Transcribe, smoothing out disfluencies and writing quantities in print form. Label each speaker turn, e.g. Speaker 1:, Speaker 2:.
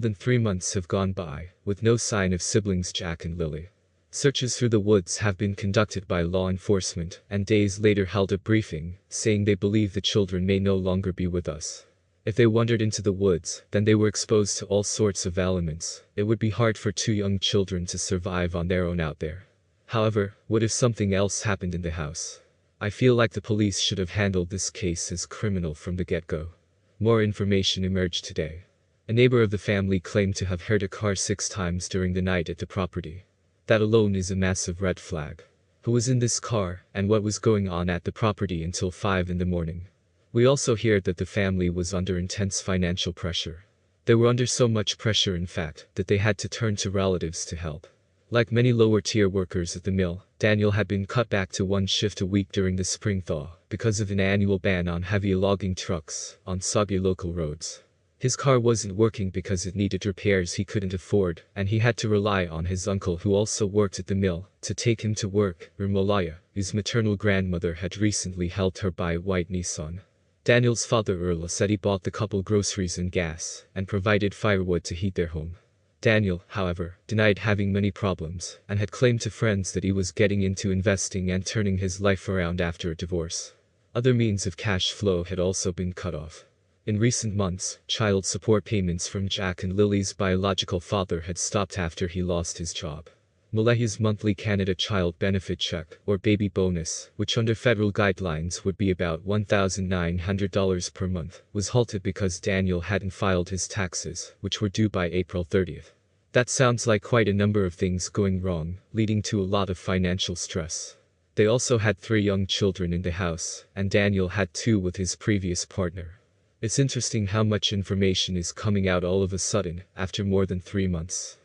Speaker 1: More than 3 months have gone by, with no sign of siblings Jack and Lily. Searches through the woods have been conducted by law enforcement, and days later held a briefing, saying they believe the children may no longer be with us. If they wandered into the woods, then they were exposed to all sorts of elements. It would be hard for 2 young children to survive on their own out there. However, what if something else happened in the house? I feel like the police should have handled this case as criminal from the get-go. More information emerged today. A neighbor of the family claimed to have heard a car 6 times during the night at the property. That alone is a massive red flag. Who was in this car, and what was going on at the property until 5 in the morning? We also heard that the family was under intense financial pressure. They were under so much pressure, in fact, that they had to turn to relatives to help. Like many lower-tier workers at the mill, Daniel had been cut back to 1 shift a week during the spring thaw, because of an annual ban on heavy logging trucks on soggy local roads. His car wasn't working because it needed repairs he couldn't afford, and he had to rely on his uncle, who also worked at the mill, to take him to work, or Maleyha, whose maternal grandmother had recently helped her buy a white Nissan. Daniel's father Earl said he bought the couple groceries and gas, and provided firewood to heat their home. Daniel, however, denied having many problems, and had claimed to friends that he was getting into investing and turning his life around after a divorce. Other means of cash flow had also been cut off. In recent months, child support payments from Jack and Lily's biological father had stopped after he lost his job. Maleyha's monthly Canada Child Benefit Check, or baby bonus, which under federal guidelines would be about $1,900 per month, was halted because Daniel hadn't filed his taxes, which were due by April 30th. That sounds like quite a number of things going wrong, leading to a lot of financial stress. They also had 3 young children in the house, and Daniel had 2 with his previous partner. It's interesting how much information is coming out all of a sudden, after more than 3 months.